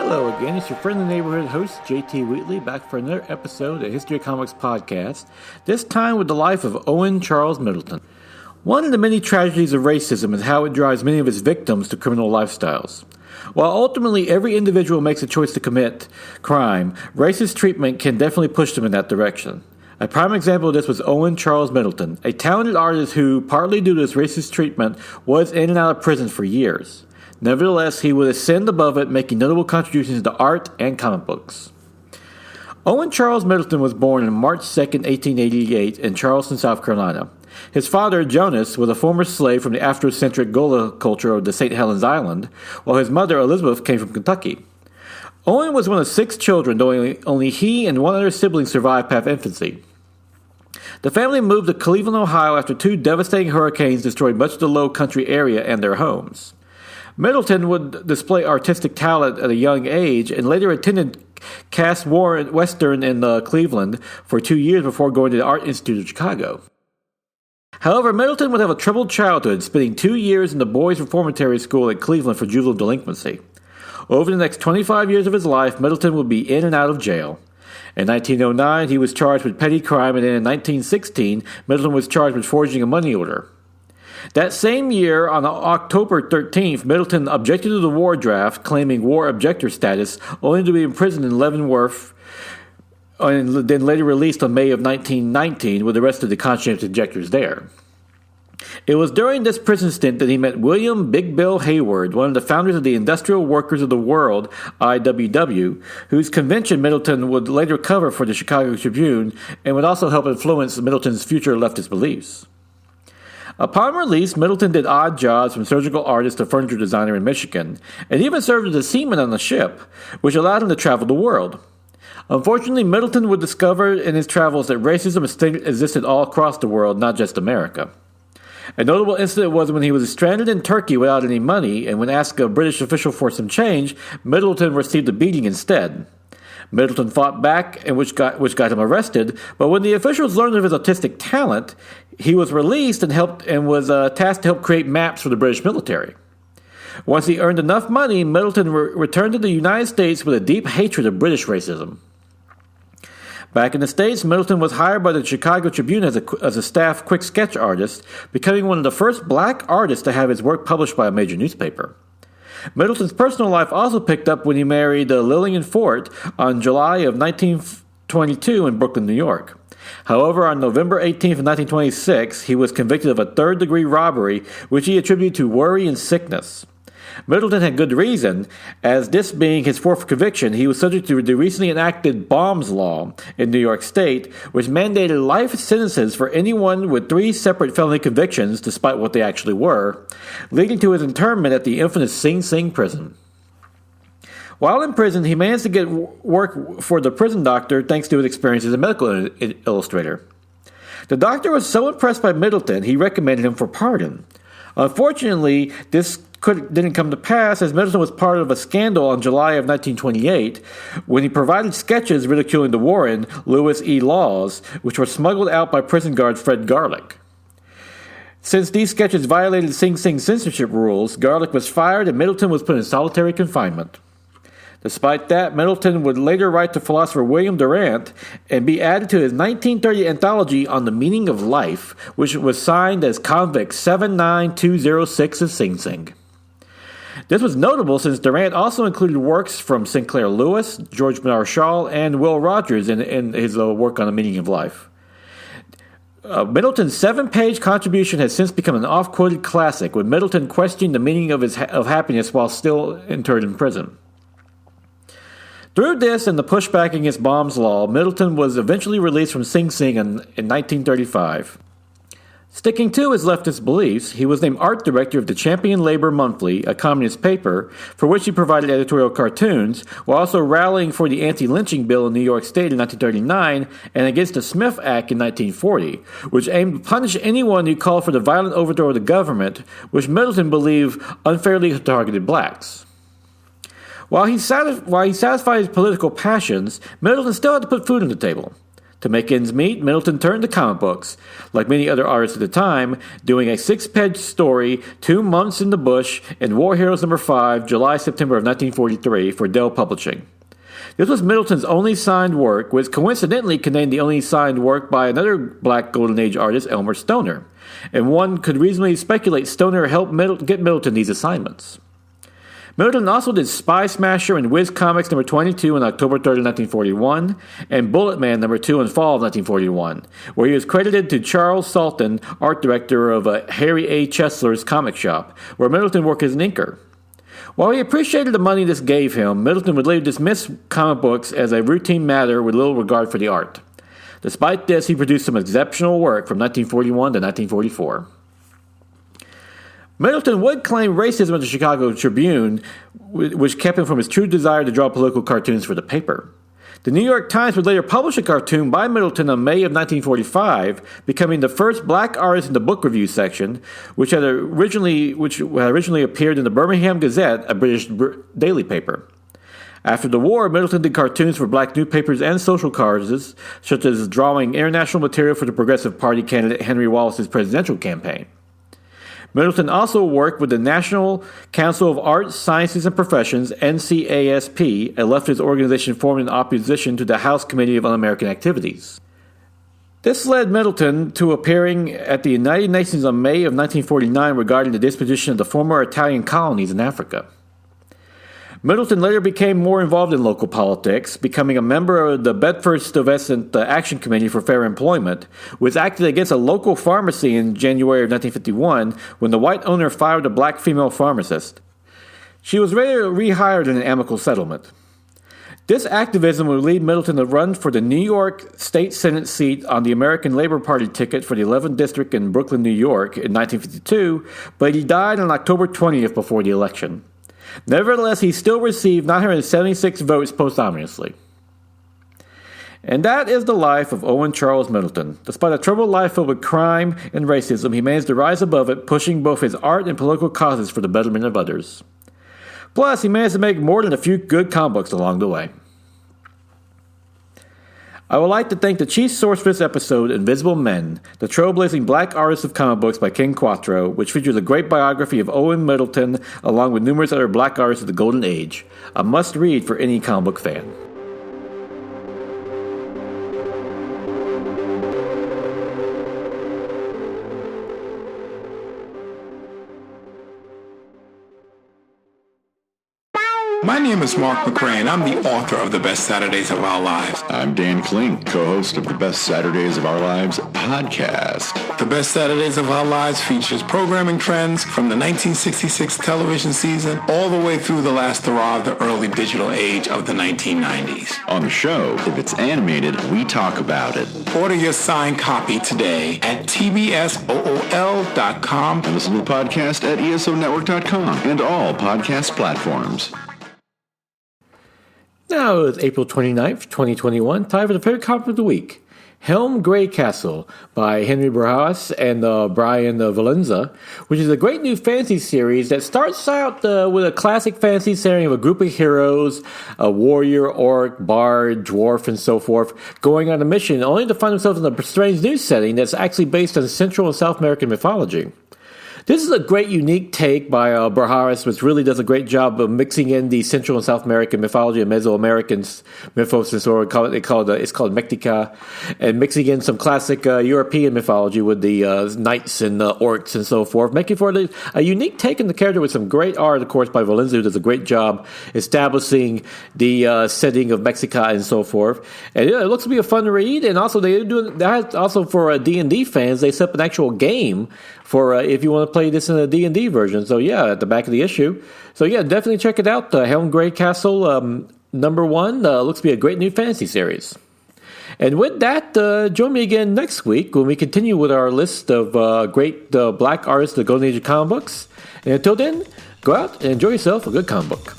Hello again, it's your friendly neighborhood host, JT Wheatley, back for another episode of the History of Comics podcast, this time with the life of Owen Charles Middleton. One of the many tragedies of racism is how it drives many of its victims to criminal lifestyles. While ultimately every individual makes a choice to commit crime, racist treatment can definitely push them in that direction. A prime example of this was Owen Charles Middleton, a talented artist who, partly due to his racist treatment, was in and out of prison for years. Nevertheless, he would ascend above it, making notable contributions to art and comic books. Owen Charles Middleton was born on March 2, 1888, in Charleston, South Carolina. His father, Jonas, was a former slave from the Afrocentric Gola culture of the St. Helens Island, while his mother, Elizabeth, came from Kentucky. Owen was one of 6 children, though only he and one other sibling survived past infancy. The family moved to Cleveland, Ohio after 2 devastating hurricanes destroyed much of the low country area and their homes. Middleton would display artistic talent at a young age and later attended Cass Western in Cleveland for 2 years before going to the Art Institute of Chicago. However, Middleton would have a troubled childhood, spending 2 years in the Boys Reformatory School at Cleveland for juvenile delinquency. Over the next 25 years of his life, Middleton would be in and out of jail. In 1909, he was charged with petty crime, and then in 1916, Middleton was charged with forging a money order. That same year, on October 13th, Middleton objected to the war draft, claiming war objector status, only to be imprisoned in Leavenworth, and then later released on May of 1919 with the rest of the conscientious objectors there. It was during this prison stint that he met William Big Bill Hayward, one of the founders of the Industrial Workers of the World, IWW, whose convention Middleton would later cover for the Chicago Tribune and would also help influence Middleton's future leftist beliefs. Upon release, Middleton did odd jobs from surgical artist to furniture designer in Michigan, and even served as a seaman on a ship, which allowed him to travel the world. Unfortunately, Middleton would discover in his travels that racism existed all across the world, not just America. A notable incident was when he was stranded in Turkey without any money, and when asked a British official for some change, Middleton received a beating instead. Middleton fought back, and which got him arrested, but when the officials learned of his artistic talent, he was released and was tasked to help create maps for the British military. Once he earned enough money, Middleton returned to the United States with a deep hatred of British racism. Back in the States, Middleton was hired by the Chicago Tribune as a staff quick sketch artist, becoming one of the first black artists to have his work published by a major newspaper. Middleton's personal life also picked up when he married Lillian Fort on July of 1922 in Brooklyn, New York. However, on November 18th of 1926, he was convicted of a third-degree robbery, which he attributed to worry and sickness. Middleton had good reason, as this being his 4th conviction, he was subject to the recently enacted Bombs Law in New York State, which mandated life sentences for anyone with 3 separate felony convictions, despite what they actually were, leading to his internment at the infamous Sing Sing prison. While in prison, he managed to get work for the prison doctor thanks to his experience as a medical illustrator. The doctor was so impressed by Middleton, he recommended him for pardon. Unfortunately, this didn't come to pass, as Middleton was part of a scandal in July of 1928 when he provided sketches ridiculing the Warren Lewis E. laws, which were smuggled out by prison guard Fred Garlick. Since these sketches violated Sing Sing censorship rules, Garlick was fired and Middleton was put in solitary confinement. Despite that, Middleton would later write to philosopher William Durant and be added to his 1930 anthology on the meaning of life, which was signed as Convict 79206 of Sing Sing. This was notable since Durant also included works from Sinclair Lewis, George Marshall, and Will Rogers in his work on the meaning of life. Middleton's 7-page contribution has since become an oft-quoted classic, with Middleton questioning the meaning of happiness while still interred in prison. Through this and the pushback against Bombs Law, Middleton was eventually released from Sing Sing in 1935. Sticking to his leftist beliefs, he was named art director of the Champion Labor Monthly, a communist paper, for which he provided editorial cartoons, while also rallying for the anti-lynching bill in New York State in 1939 and against the Smith Act in 1940, which aimed to punish anyone who called for the violent overthrow of the government, which Middleton believed unfairly targeted blacks. While he satisfied his political passions, Middleton still had to put food on the table. To make ends meet, Middleton turned to comic books, like many other artists at the time, doing a 6-page story, 2 Months in the Bush, in War Heroes number 5, July-September of 1943, for Dell Publishing. This was Middleton's only signed work, which coincidentally contained the only signed work by another Black Golden Age artist, Elmer Stoner, and one could reasonably speculate Stoner helped get Middleton these assignments. Middleton also did Spy Smasher and Whiz Comics number 22 on October 3rd, 1941, and Bullet Man number 2 in fall of 1941, where he was credited to Charles Salton, art director of Harry A. Chesler's comic shop, where Middleton worked as an inker. While he appreciated the money this gave him, Middleton would later dismiss comic books as a routine matter with little regard for the art. Despite this, he produced some exceptional work from 1941 to 1944. Middleton would claim racism at the Chicago Tribune, which kept him from his true desire to draw political cartoons for the paper. The New York Times would later publish a cartoon by Middleton in May of 1945, becoming the first black artist in the book review section, which had originally appeared in the Birmingham Gazette, a British daily paper. After the war, Middleton did cartoons for black newspapers and social causes, such as drawing international material for the Progressive Party candidate Henry Wallace's presidential campaign. Middleton also worked with the National Council of Arts, Sciences, and Professions, NCASP, a leftist organization formed in opposition to the House Committee of Un-American Activities. This led Middleton to appearing at the United Nations in May of 1949 regarding the disposition of the former Italian colonies in Africa. Middleton later became more involved in local politics, becoming a member of the Bedford-Stuyvesant Action Committee for Fair Employment, which acted against a local pharmacy in January of 1951 when the white owner fired a black female pharmacist. She was later rehired in an amicable settlement. This activism would lead Middleton to run for the New York State Senate seat on the American Labor Party ticket for the 11th District in Brooklyn, New York in 1952, but he died on October 20th before the election. Nevertheless, he still received 976 votes posthumously. And that is the life of Owen Charles Middleton. Despite a troubled life filled with crime and racism, he managed to rise above it, pushing both his art and political causes for the betterment of others. Plus, he managed to make more than a few good comic books along the way. I would like to thank the chief source for this episode, Invisible Men, the trailblazing black artist of comic books by Ken Quattro, which features a great biography of Owen Middleton, along with numerous other black artists of the Golden Age. A must-read for any comic book fan. My name is Mark McCray, and I'm the author of The Best Saturdays of Our Lives. I'm Dan Kling, co-host of the Best Saturdays of Our Lives podcast. The Best Saturdays of Our Lives features programming trends from the 1966 television season all the way through the last hurrah of the early digital age of the 1990s. On the show, if it's animated, we talk about it. Order your signed copy today at tbsool.com. And listen to the podcast at esonetwork.com and all podcast platforms. Now it's April 29th, 2021, time for the favorite comic of the week. Helm Grey Castle by Henry Burhaus and Brian Valenza, which is a great new fantasy series that starts out with a classic fantasy setting of a group of heroes, a warrior, orc, bard, dwarf, and so forth, going on a mission only to find themselves in a strange new setting that's actually based on Central and South American mythology. This is a great, unique take by Burhaus, which really does a great job of mixing in the Central and South American mythology and Mesoamerican mythos, and so it's called Mectica, and mixing in some classic European mythology with the knights and orcs and so forth, making for a unique take in the character with some great art, of course, by Valenza, who does a great job establishing the setting of Mexica and so forth. And it looks to be a fun read, and also they do that also for D&D fans. They set up an actual game for if you want to play this in a D&D version. So yeah, at the back of the issue. So yeah, definitely check it out. Helm Grey Castle number 1 looks to be a great new fantasy series. And with that, join me again next week when we continue with our list of great black artists of the Golden Age of comic books. And until then, go out and enjoy yourself a good comic book.